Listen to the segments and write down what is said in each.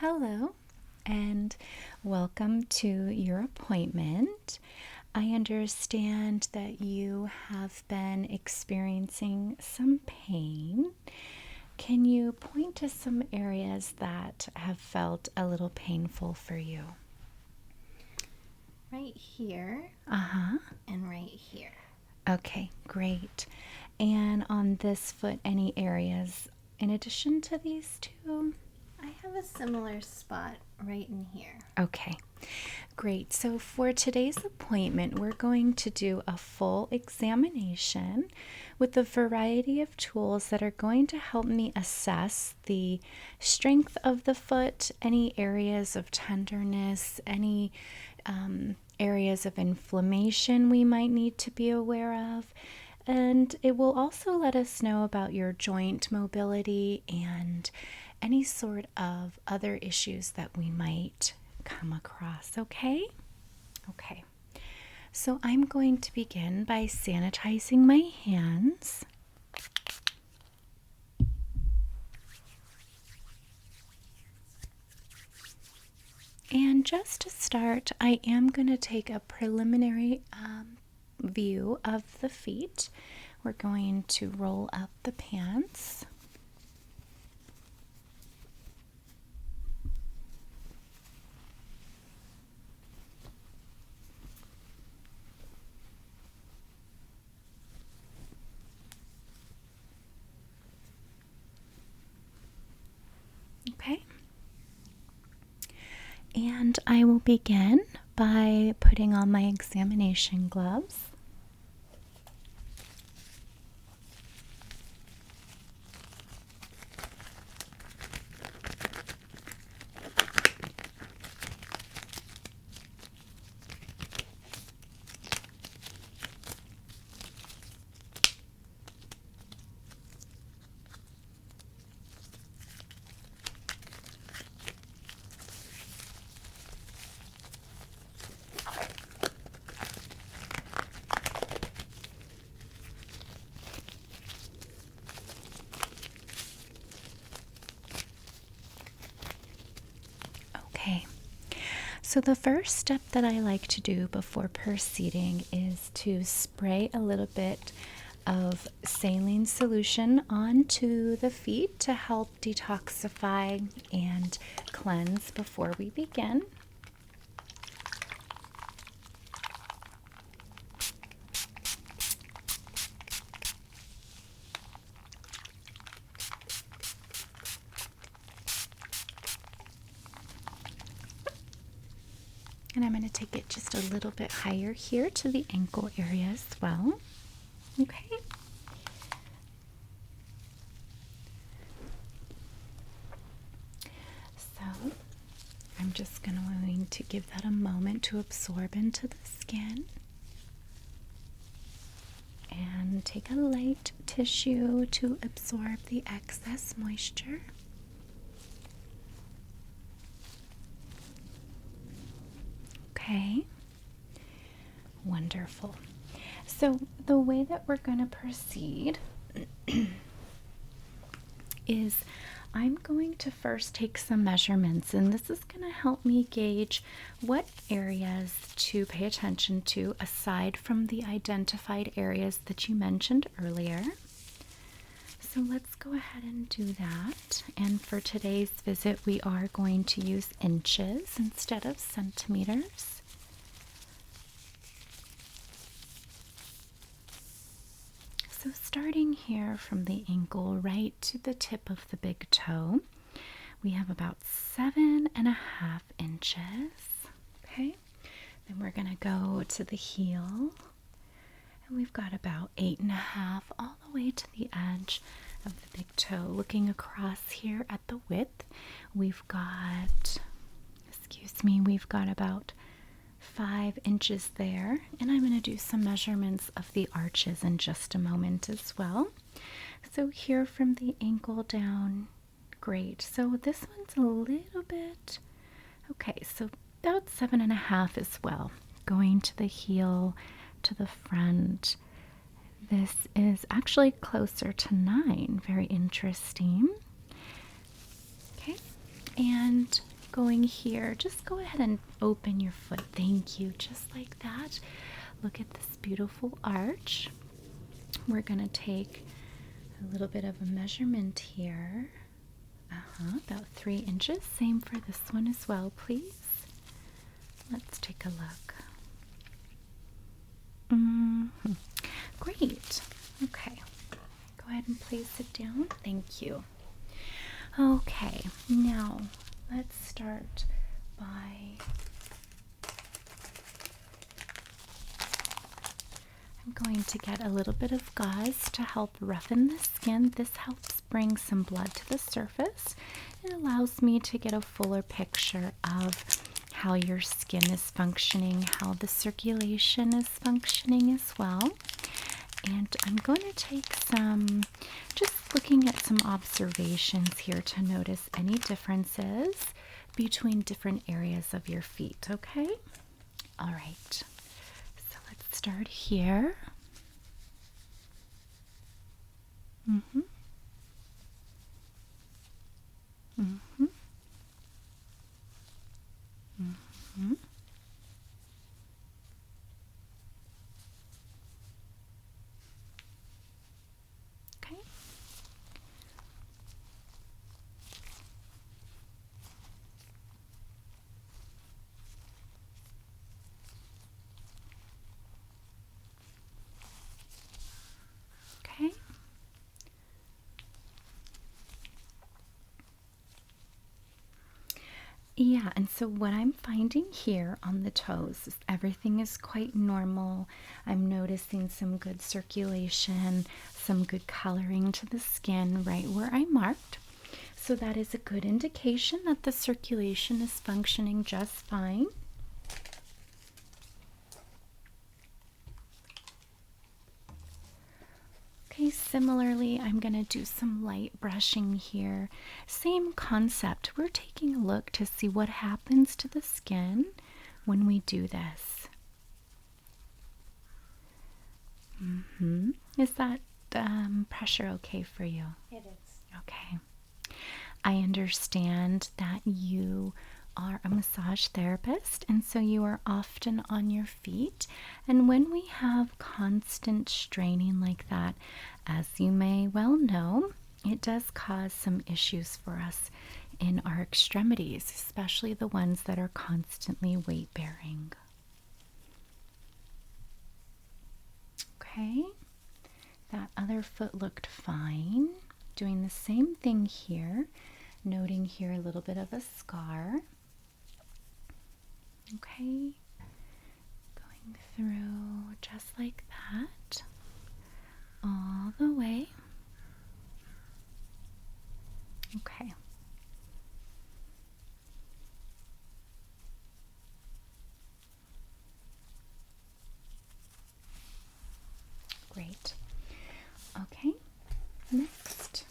Hello, and welcome to your appointment. I understand that you have been experiencing some pain. Can you point to some areas that have felt a little painful for you? Right here Uh-huh. and right here. Okay, great. And on this foot, any areas in addition to these two? I have a similar spot right in here. Okay, great. So for today's appointment, we're going to do a full examination with a variety of tools that are going to help me assess the strength of the foot, any areas of tenderness, any areas of inflammation we might need to be aware of. And it will also let us know about your joint mobility and any sort of other issues that we might come across, okay? Okay. So I'm going to begin by sanitizing my hands. And just to start, I am going to take a preliminary view of the feet. We're going to roll up the pants. Okay. And I will begin by putting on my examination gloves. Okay, so the first step that I like to do before proceeding is to spray a little bit of saline solution onto the feet to help detoxify and cleanse before we begin. And I'm going to take it just a little bit higher here to the ankle area as well. Okay. So I'm just going to give that a moment to absorb into the skin. And take a light tissue to absorb the excess moisture. Okay, wonderful. So the way that we're going to proceed is I'm going to first take some measurements, and this is going to help me gauge what areas to pay attention to aside from the identified areas that you mentioned earlier. So let's go ahead and do that. And for today's visit, we are going to use inches instead of centimeters. So starting here from the ankle right to the tip of the big toe, we have about 7.5 inches. Okay, then we're going to go to the heel, and we've got about 8.5 all the way to the edge of the big toe. Looking across here at the width, we've got about 5 inches there, and I'm going to do some measurements of the arches in just a moment as well. So here from the ankle down, great. So this one's a little bit, okay, so about 7.5 as well. Going to the heel, to the front, this is actually closer to 9. Very interesting. Okay, and going here, just go ahead and open your foot. Thank you. Just like that. Look at this beautiful arch. We're going to take a little bit of a measurement here. About 3 inches. Same for this one as well, please. Let's take a look. Great. Okay. Go ahead and place it down. Thank you. Okay, now let's start by I'm going to get a little bit of gauze to help roughen the skin. This helps bring some blood to the surface. It allows me to get a fuller picture of how your skin is functioning, how the circulation is functioning as well. And I'm going to take just looking at some observations here to notice any differences between different areas of your feet, okay? All right, so let's start here. Mm-hmm. Mm-hmm. Mm-hmm. Okay. Okay. Yeah, and so what I'm finding here on the toes is everything is quite normal. I'm noticing some good circulation, some good coloring to the skin right where I marked. So that is a good indication that the circulation is functioning just fine. Okay, similarly, I'm going to do some light brushing here. Same concept. We're taking a look to see what happens to the skin when we do this. Is that pressure okay for you? It is. Okay. I understand that you are a massage therapist, and so you are often on your feet. And when we have constant straining like that, as you may well know, it does cause some issues for us in our extremities, especially the ones that are constantly weight bearing. Okay, that other foot looked fine. Doing the same thing here, noting here a little bit of a scar. Okay, going through just like that, all the way. Okay. Great. Okay, next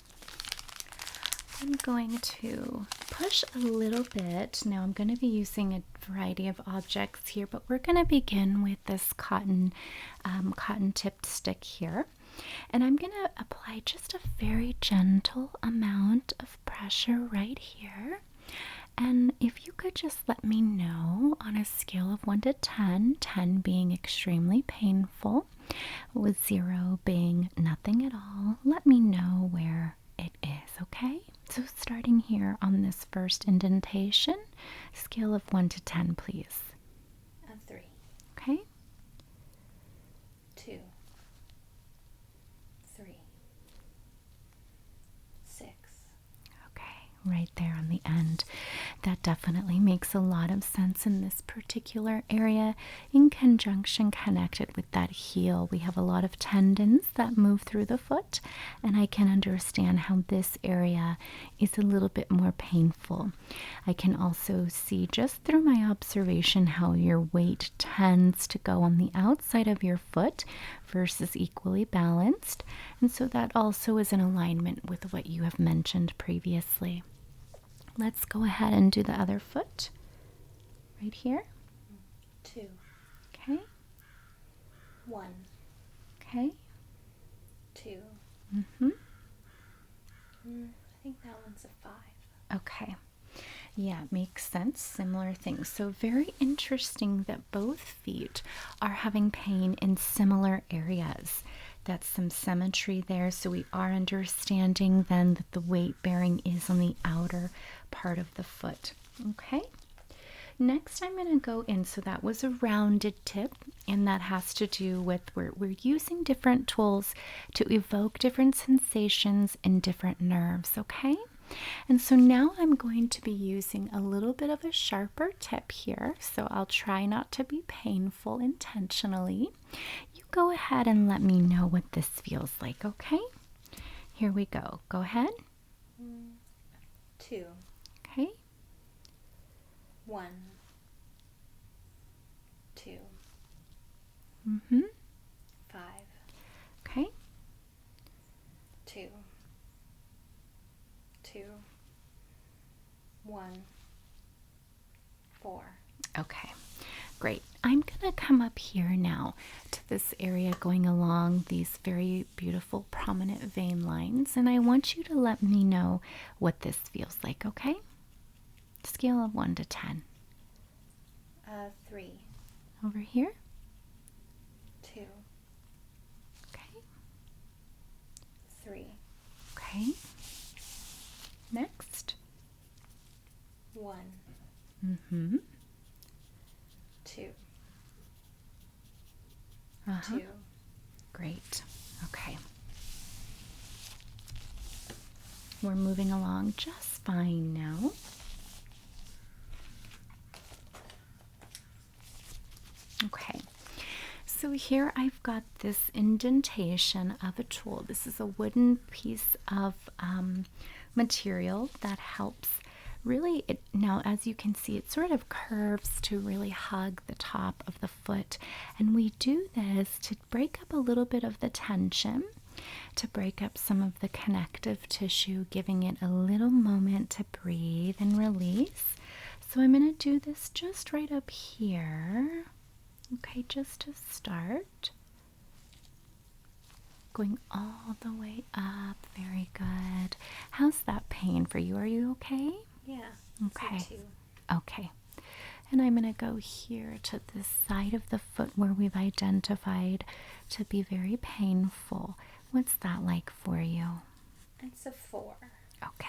I'm going to push a little bit. Now I'm going to be using a variety of objects here, but we're going to begin with this cotton tipped stick here. And I'm going to apply just a very gentle amount of pressure right here. And if you could just let me know on a scale of 1 to 10, 10 being extremely painful, with 0 being nothing at all, let me know where it is, okay? So starting here on this first indentation, scale of 1 to 10, please. A 3. Okay? 2. 3. 6. Okay, right there on the end. That definitely makes a lot of sense in this particular area in conjunction connected with that heel. We have a lot of tendons that move through the foot, and I can understand how this area is a little bit more painful. I can also see just through my observation how your weight tends to go on the outside of your foot versus equally balanced, and so that also is in alignment with what you have mentioned previously. Let's go ahead and do the other foot right here. 2. Okay. 1. Okay. 2. Mm-hmm. I think that one's a 5. Okay. Yeah, it makes sense. Similar things. So, very interesting that both feet are having pain in similar areas. That's some symmetry there. So, we are understanding then that the weight bearing is on the outer part of the foot. Okay. Next, I'm going to go in. So, that was a rounded tip, and that has to do with we're using different tools to evoke different sensations in different nerves. Okay. And so now I'm going to be using a little bit of a sharper tip here. So I'll try not to be painful intentionally. You go ahead and let me know what this feels like, okay? Here we go. Go ahead. 2. Okay. 1. 2. Mm-hmm. 5. Okay. 2. 2. 1. 4. Okay. Great. I'm going to come up here now to this area going along these very beautiful prominent vein lines, and I want you to let me know what this feels like, okay? Scale of 1 to 10. 3. Over here. 2. Okay. 3. Okay. Next. 1. Mm-hmm. 2. Uh-huh. 2. Great. Okay. We're moving along just fine now. Okay. So here I've got this indentation of a tool. This is a wooden piece of material that helps really, now as you can see, it sort of curves to really hug the top of the foot. And we do this to break up a little bit of the tension, to break up some of the connective tissue, giving it a little moment to breathe and release. So I'm going to do this just right up here. Okay, just to start. Going all the way up. Very good. How's that pain for you? Are you okay? Yeah. Okay. So 2. Okay. And I'm going to go here to this side of the foot where we've identified to be very painful. What's that like for you? It's a 4. Okay.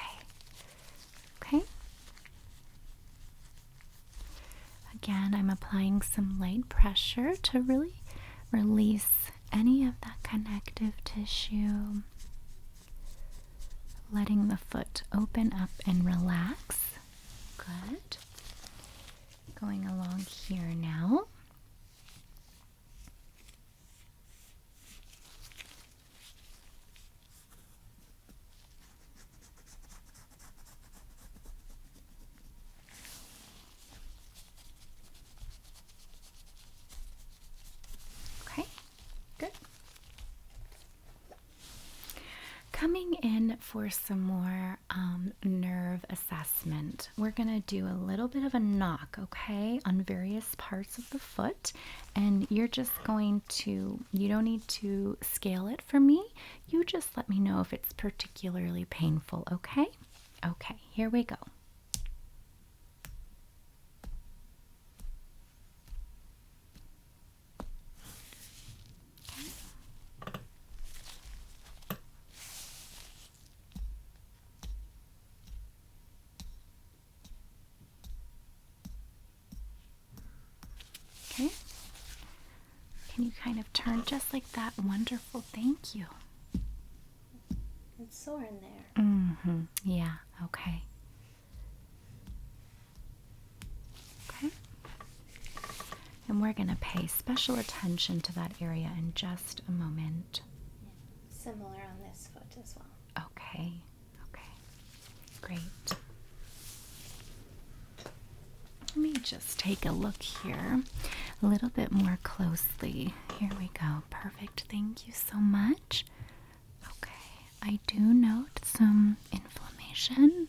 Okay. Again, I'm applying some light pressure to really release any of that connective tissue. Letting the foot open up and relax. Good. Going along here now. Okay, good. Coming in for some more nerve assessment, we're going to do a little bit of a knock, okay, on various parts of the foot. And you're just going to, you don't need to scale it for me. You just let me know if it's particularly painful, okay? Okay, here we go. Okay. Can you kind of turn just like that? Wonderful. Thank you. It's sore in there. Mm-hmm. Yeah. Okay. Okay. And we're going to pay special attention to that area in just a moment. Similar on this foot as well. Okay. Okay. Great. Let me just take a look here a little bit more closely. Here we go. Perfect. Thank you so much. Okay. I do note some inflammation.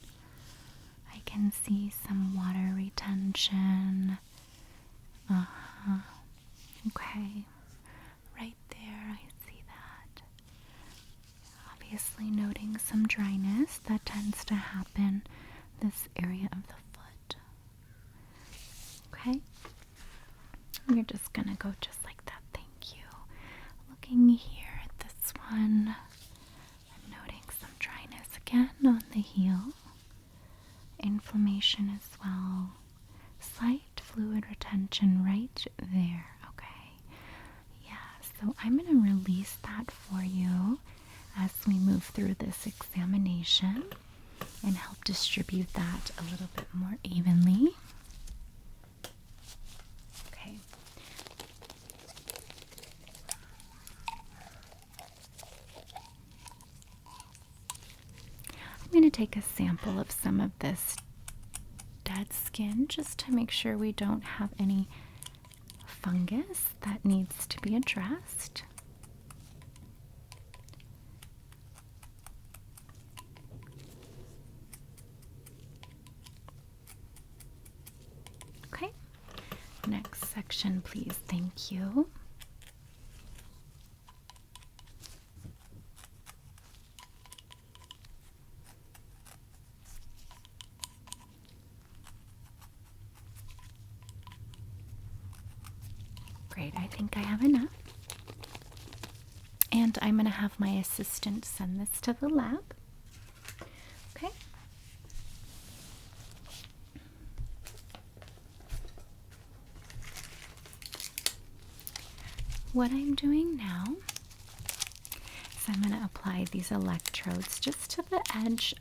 I can see some water retention. Okay. Right there, I see that. Obviously noting some dryness that tends to happen this area of the foot. Okay? You're just going to go just like that. Thank you. Looking here at this one, I'm noting some dryness again on the heel, inflammation as well, slight fluid retention right there. Okay, yeah, so I'm going to release that for you as we move through this examination and help distribute that a little bit more evenly. Okay. I'm going to take a sample of some of this dead skin just to make sure we don't have any fungus that needs to be addressed. Okay, next section, please. Thank you. Great, I think I have enough. And I'm going to have my assistant send this to the lab. Okay. What I'm doing now is I'm going to apply these electrodes just to the edge,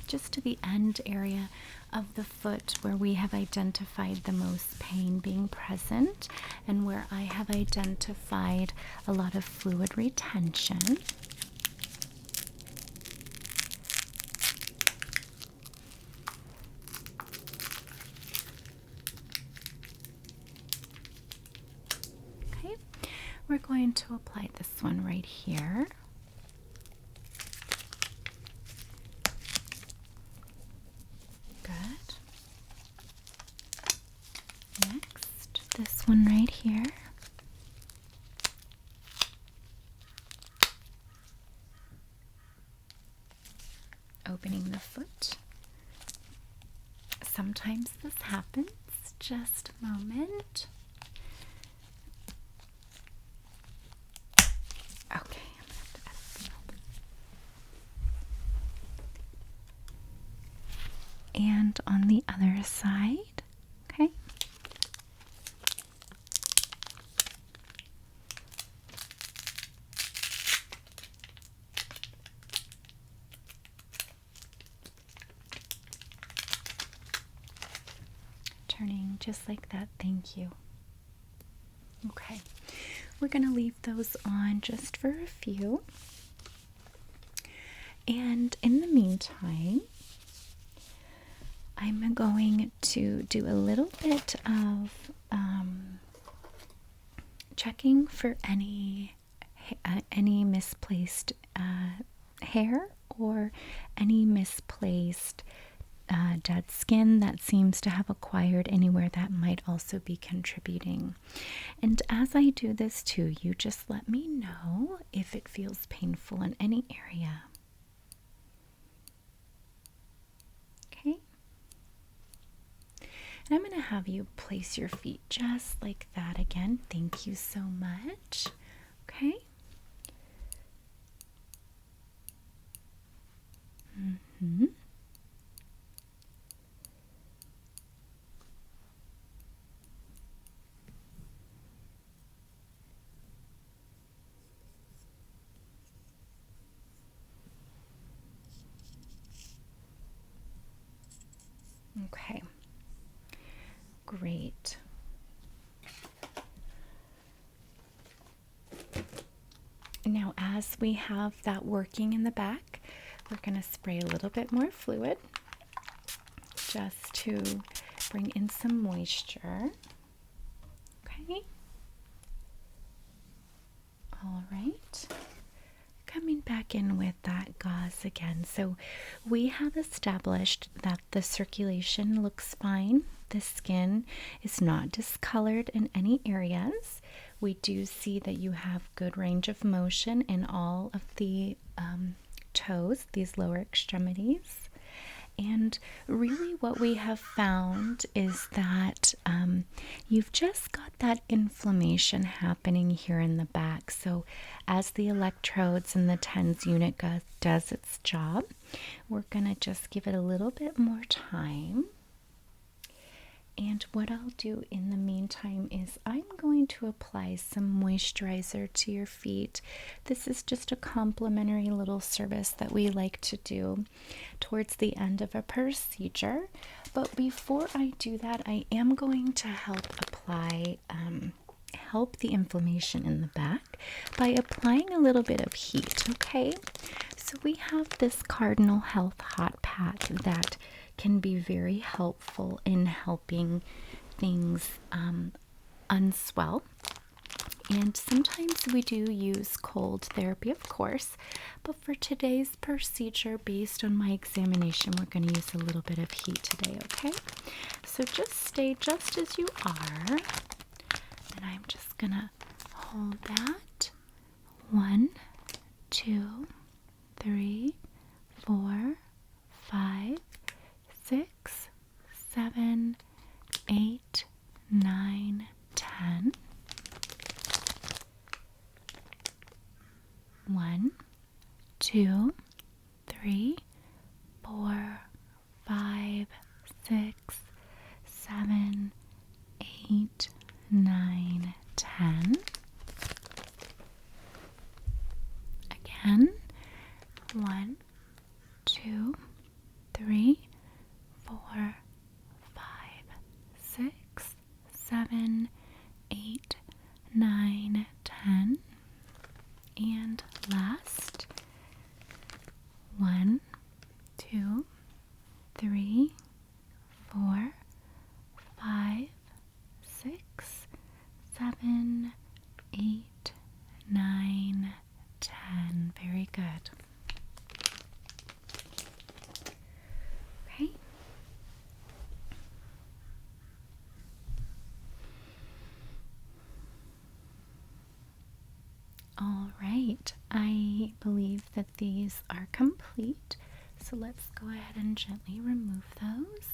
just to the end area of the foot where we have identified the most pain being present and where I have identified a lot of fluid retention. Okay, we're going to apply this one right here. This one right here. Opening the foot. Sometimes this happens. Just a moment. Okay, I'm gonna have to add some help. And on the other side, okay. Turning just like that. Thank you. Okay, we're going to leave those on just for a few. And in the meantime, I'm going to do a little bit of checking for any misplaced hair or any misplaced dead skin that seems to have acquired anywhere that might also be contributing. And as I do this too, you just let me know if it feels painful in any area. Okay? And I'm going to have you place your feet just like that again. Thank you so much. Okay? Mm-hmm. Okay, great. Now, as we have that working in the back, we're going to spray a little bit more fluid just to bring in some moisture. Okay. All right. Coming back in with that gauze again. So we have established that the circulation looks fine. The skin is not discolored in any areas. We do see that you have good range of motion in all of the toes, these lower extremities. And really, what we have found is that you've just got that inflammation happening here in the back. So, as the electrodes and the TENS unit does its job, we're going to just give it a little bit more time. And what I'll do in the meantime is I'm going to apply some moisturizer to your feet. This is just a complimentary little service that we like to do towards the end of a procedure. But before I do that, I am going to help the inflammation in the back by applying a little bit of heat, okay? So we have this Cardinal Health Hot Pack that can be very helpful in helping things unswell. And sometimes we do use cold therapy, of course, but for today's procedure, based on my examination, we're going to use a little bit of heat today, okay? So just stay just as you are, and I'm just going to hold that. 1, 2, 3, 4, 5, 6, 7, 8, 9, 10. 1, 2, 3, 4, 5, 6, 7, 8, 9, 10. Again. 1, 2, 3, 4, 5, 6, 7, 8, 9, 10. And last. 1, 2, 3, 4, 5, 6, 7, 8, 9, 10. Very good. Okay. All right. I believe that these are complete. So let's go ahead and gently remove those.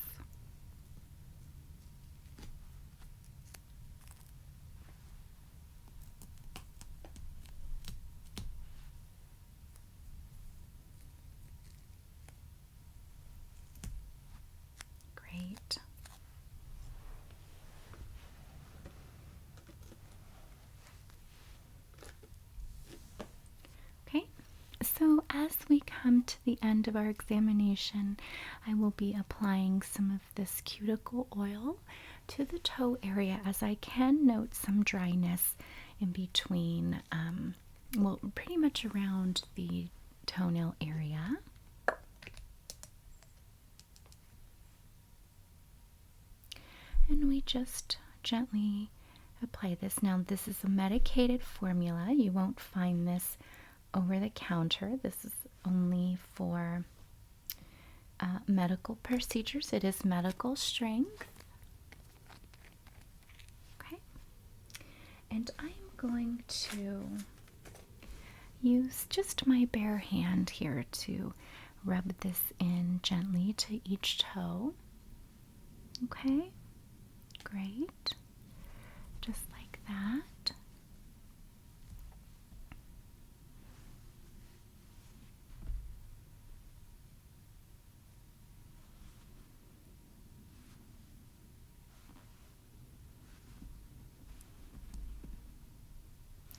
Great. Okay, so as we come to the end of our examination, I will be applying some of this cuticle oil to the toe area, as I can note some dryness in between, well, pretty much around the toenail area. And we just gently apply this. Now, this is a medicated formula. You won't find this over the counter. This is only for medical procedures. It is medical strength. Okay. And I'm going to use just my bare hand here to rub this in gently to each toe. Okay. Great. Just like that.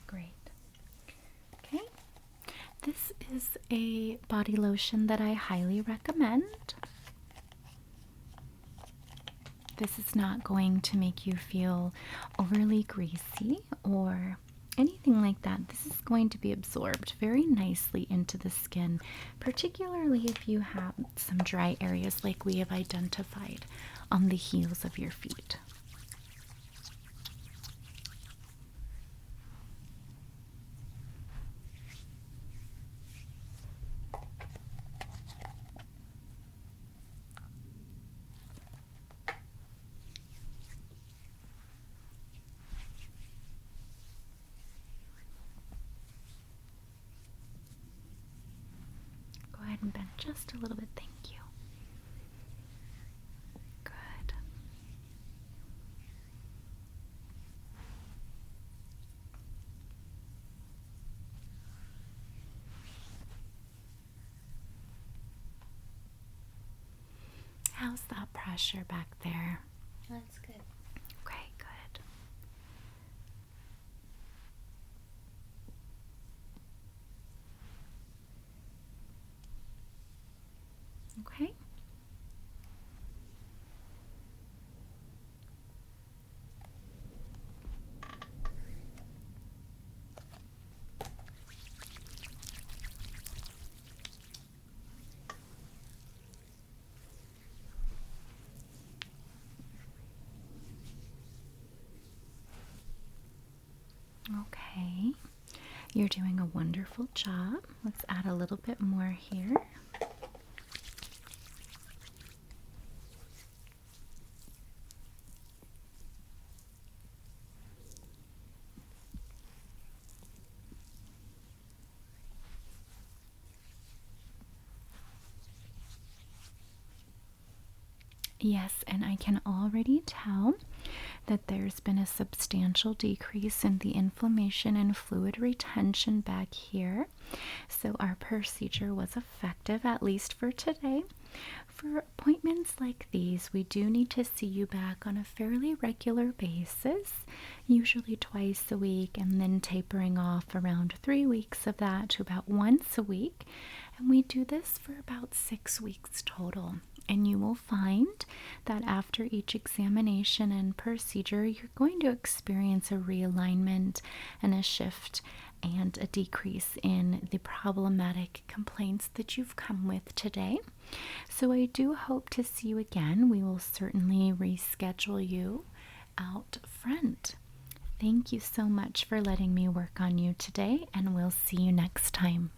Great. Okay. This is a body lotion that I highly recommend. This is not going to make you feel overly greasy or anything like that. This is going to be absorbed very nicely into the skin, particularly if you have some dry areas like we have identified on the heels of your feet. Go ahead and bend just a little bit. Thank you. pressure back there. That's good. Okay, good. Okay. Okay, you're doing a wonderful job. Let's add a little bit more here. Yes, and I can already tell that there's been a substantial decrease in the inflammation and fluid retention back here. So our procedure was effective, at least for today. For appointments like these, we do need to see you back on a fairly regular basis, usually twice a week, and then tapering off around 3 weeks of that to about once a week. And we do this for about 6 weeks total. And you will find that after each examination and procedure, you're going to experience a realignment and a shift and a decrease in the problematic complaints that you've come with today. So I do hope to see you again. We will certainly reschedule you out front. Thank you so much for letting me work on you today, and we'll see you next time.